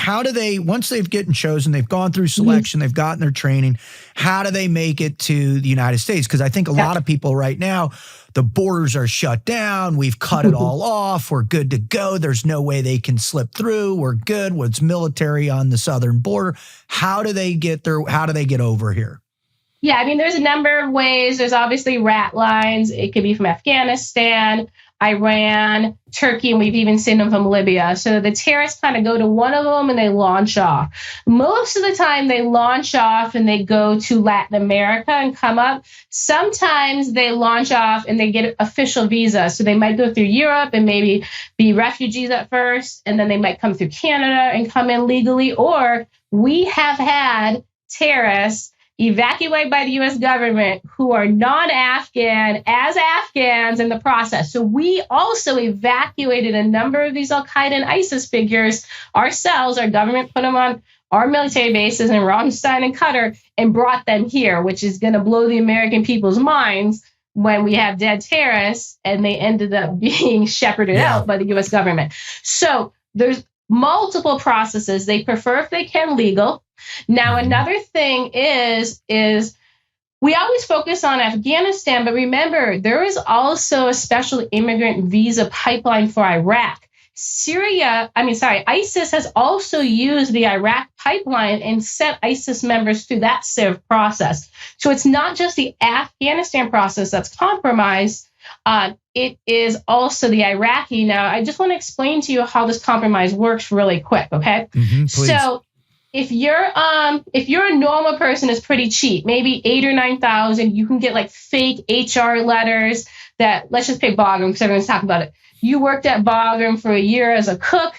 how do they, once they've gotten chosen, they've gone through selection, they've gotten their training, how do they make it to the United States? Because I think a lot of people right now, the borders are shut down. We've cut it all off. We're good to go. There's no way they can slip through. We're good. What's military on the southern border? How do they get there? How do they get over here? Yeah, I mean, there's a number of ways. There's obviously rat lines. It could be from Afghanistan, Iran, Turkey, and we've even seen them from Libya. So the terrorists kind of go to one of them and they launch off. Most of the time they launch off and they go to Latin America and come up. Sometimes they launch off and they get official visa. So they might go through Europe and maybe be refugees at first, and then they might come through Canada and come in legally. Or we have had terrorists evacuated by the U.S. government who are non-Afghan as Afghans in the process. So we also evacuated a number of these Al-Qaeda and ISIS figures ourselves. Our government put them on our military bases in Ramstein and Qatar and brought them here, which is going to blow the American people's minds when we have dead terrorists and they ended up being shepherded out by the U.S. government. So there's multiple processes. They prefer, if they can, legal. Now, another thing is we always focus on Afghanistan, but remember, there is also a special immigrant visa pipeline for Iraq. ISIS has also used the Iraq pipeline and sent ISIS members through that SIV process. So it's not just the Afghanistan process that's compromised. It is also the Iraqi. Now, I just want to explain to you how this compromise works really quick, okay? So if you're a normal person, it's pretty cheap, maybe 8,000 or 9,000. You can get like fake HR letters that, let's just pick Bagram because everyone's talking about it. You worked at Bagram for a year as a cook.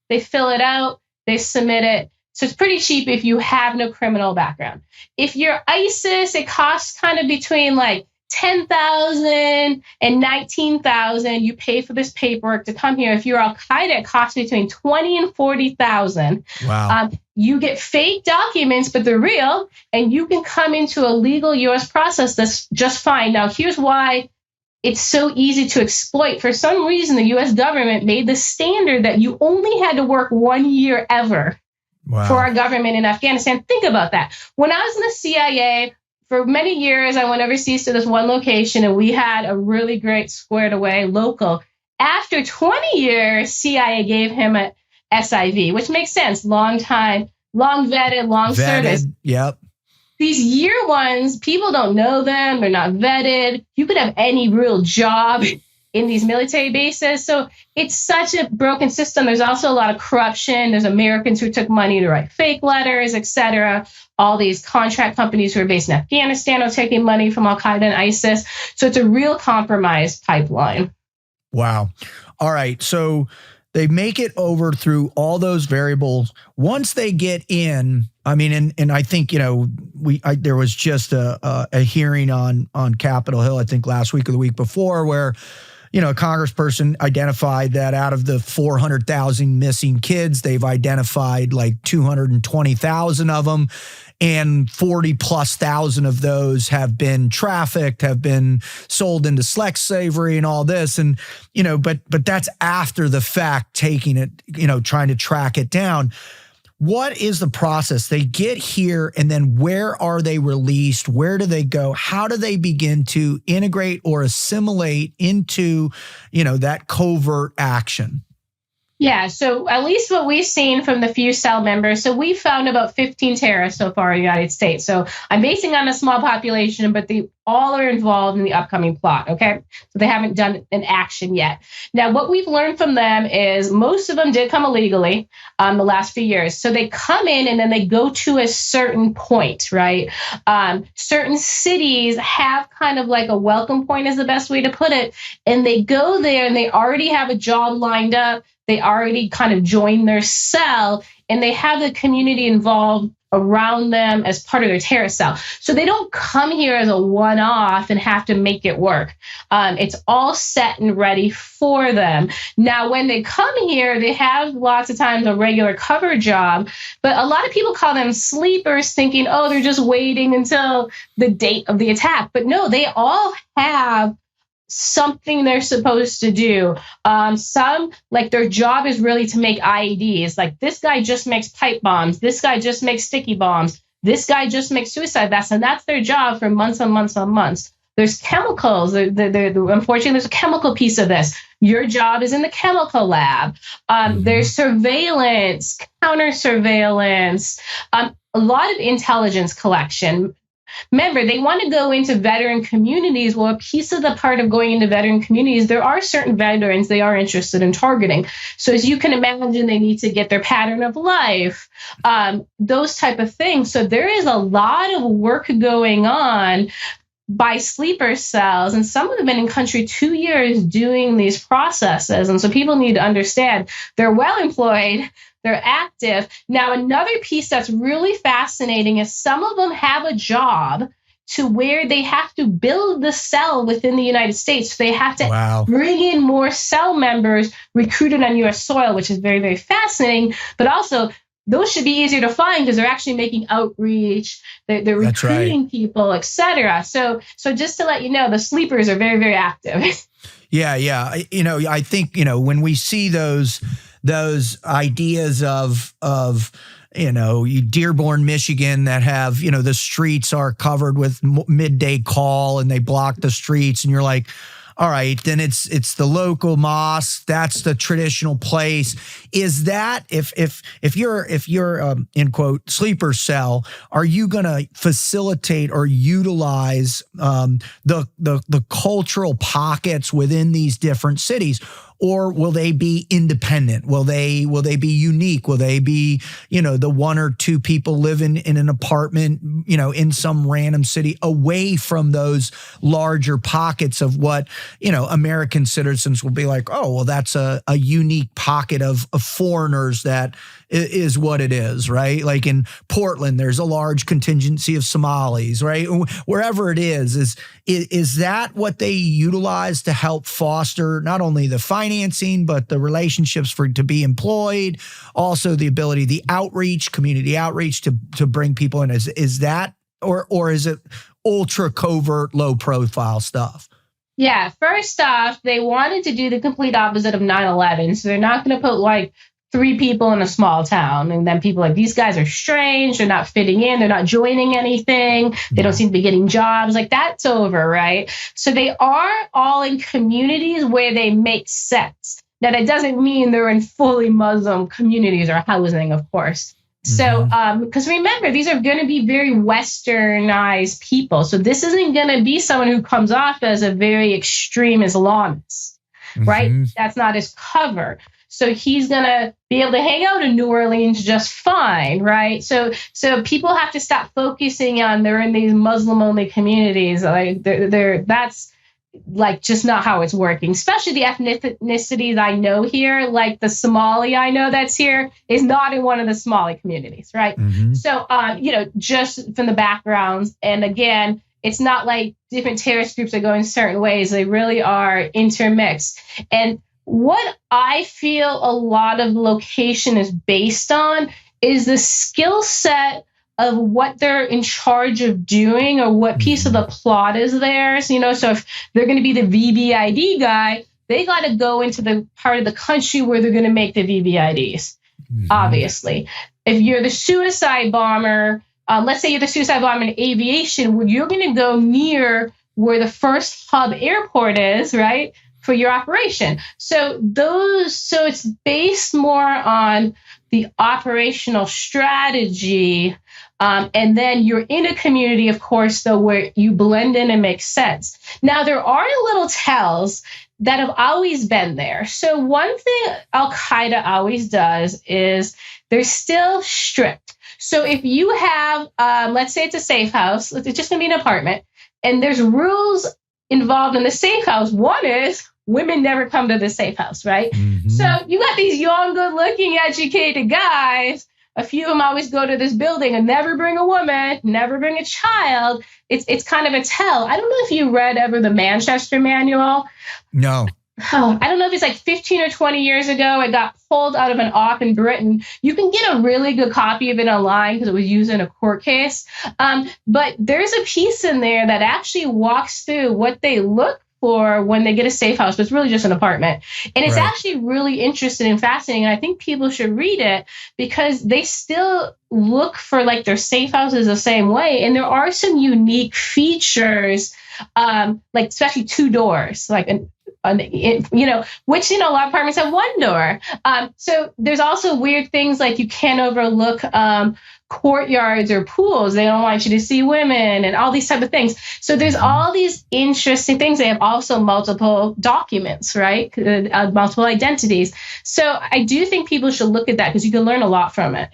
They fill it out, they submit it. So it's pretty cheap if you have no criminal background. If you're ISIS, it costs kind of between like 10,000 and 19,000. You pay for this paperwork to come here. If you're Al-Qaeda, it costs between 20 and 40,000. Wow. You get fake documents, but they're real, and you can come into a legal U.S. process that's just fine. Now, here's why it's so easy to exploit. For some reason, the U.S. government made the standard that you only had to work 1 year ever for our government in Afghanistan. Think about that. When I was in the CIA, for many years, I went overseas to this one location, and we had a really great squared away local. After 20 years, CIA gave him a SIV, which makes sense. Long time, long vetted, long service. Yep. These year ones, people don't know them. They're not vetted. You could have any real job in these military bases. So it's such a broken system. There's also a lot of corruption. There's Americans who took money to write fake letters, etc. All these contract companies who are based in Afghanistan are taking money from Al-Qaeda and ISIS. So it's a real compromised pipeline. Wow. All right. So they make it over through all those variables. Once they get in, I mean, and I think, there was just a hearing on Capitol Hill, I think last week or the week before, where, a congressperson identified that out of the 400,000 missing kids, they've identified like 220,000 of them. And 40,000+ of those have been trafficked, have been sold into sex slavery and all this. And, but that's after the fact, taking it, trying to track it down. What is the process? They get here, and then where are they released? Where do they go? How do they begin to integrate or assimilate into, that covert action? Yeah, so at least what we've seen from the few cell members, so we found about 15 terrorists so far in the United States. So I'm basing on a small population, but they all are involved in the upcoming plot, okay? So they haven't done an action yet. Now, what we've learned from them is most of them did come illegally the last few years. So they come in and then they go to a certain point, right? Certain cities have kind of like a welcome point is the best way to put it. And they go there and they already have a job lined up. They already kind of joined their cell, and they have the community involved around them as part of their terrorist cell. So they don't come here as a one-off and have to make it work. It's all set and ready for them. Now, when they come here, they have lots of times a regular cover job, but a lot of people call them sleepers, thinking, oh, they're just waiting until the date of the attack. But no, they all have something they're supposed to do. Some, like, their job is really to make IEDs. Like, this guy just makes pipe bombs. This guy just makes sticky bombs. This guy just makes suicide vests. And that's their job for months and months and months. There's chemicals. Unfortunately, there's a chemical piece of this. Your job is in the chemical lab. There's surveillance, counter surveillance, a lot of intelligence collection. Remember, they want to go into veteran communities. Well, a piece of the part of going into veteran communities, there are certain veterans they are interested in targeting. So as you can imagine, they need to get their pattern of life, those type of things. So there is a lot of work going on by sleeper cells, and some of them have been in country 2 years doing these processes. And so people need to understand they're well employed, they're active. Now, another piece that's really fascinating is some of them have a job to where they have to build the cell within the United States. So they have to bring in more cell members recruited on U.S. soil, which is very, very fascinating. But also, those should be easier to find because they're actually making outreach, they're recruiting people, etc. So just to let you know, the sleepers are very, very active. Yeah. I think, when we see those ideas of Dearborn, Michigan, that have, the streets are covered with midday call and they block the streets, and you're like, all right, then it's the local mosque. That's the traditional place. Is that if you're in quote sleeper cell, are you going to facilitate or utilize the cultural pockets within these different cities? Or will they be independent? Will they be unique? Will they be, the one or two people living in an apartment, in some random city away from those larger pockets of what, American citizens will be like, oh, well, that's a unique pocket of foreigners that is what it is, right? Like in Portland, there's a large contingency of Somalis, right? Wherever it is that what they utilize to help foster not only the financing, but the relationships to be employed, also the ability, the outreach, community outreach to bring people in? Is that, or is it ultra covert, low profile stuff? Yeah, first off, they wanted to do the complete opposite of 9/11. So they're not going to put like 3 people in a small town and then people like, these guys are strange, they're not fitting in, they're not joining anything, they don't seem to be getting jobs. Like, that's over, right? So they are all in communities where they make sense. Now, that doesn't mean they're in fully Muslim communities or housing, of course. So, because remember, these are going to be very westernized people. So this isn't going to be someone who comes off as a very extreme Islamist, right? That's not his cover. So he's going to be able to hang out in New Orleans just fine, right? So people have to stop focusing on they're in these Muslim-only communities. Like that's like just not how it's working, especially the ethnicities I know here, like the Somali I know that's here is not in one of the Somali communities, right? So, just from the backgrounds. And again, it's not like different terrorist groups are going certain ways. They really are intermixed. And what I feel a lot of location is based on is the skill set of what they're in charge of doing or what piece of the plot is theirs. So if they're going to be the VBID guy, they got to go into the part of the country where they're going to make the VBIDs, obviously. If you're the suicide bomber, let's say you're the suicide bomber in aviation, where you're going to go near where the first hub airport is, right, for your operation. So it's based more on the operational strategy. And then you're in a community, of course, though, where you blend in and make sense. Now, there are little tells that have always been there. So one thing Al-Qaeda always does is they're still strict. So if you have, let's say it's a safe house, it's just going to be an apartment, and there's rules involved in the safe house. One is women never come to the safe house, right? So you got these young, good-looking, educated guys. A few of them always go to this building and never bring a woman, never bring a child. It's kind of a tell. I don't know if you read ever the Manchester Manual. No. Oh, I don't know if it's like 15 or 20 years ago. It got pulled out of an op in Britain. You can get a really good copy of it online because it was used in a court case. But there's a piece in there that actually walks through what they look for when they get a safe house, but it's really just an apartment. And it's Right. actually really interesting and fascinating. And I think people should read it because they still look for like their safe houses the same way. And there are some unique features, like especially 2 doors, like which, a lot of apartments have 1 door. So there's also weird things like you can't overlook courtyards or pools. They don't want you to see women and all these type of things. So there's all these interesting things. They have also multiple documents, right? Multiple identities. So I do think people should look at that because you can learn a lot from it.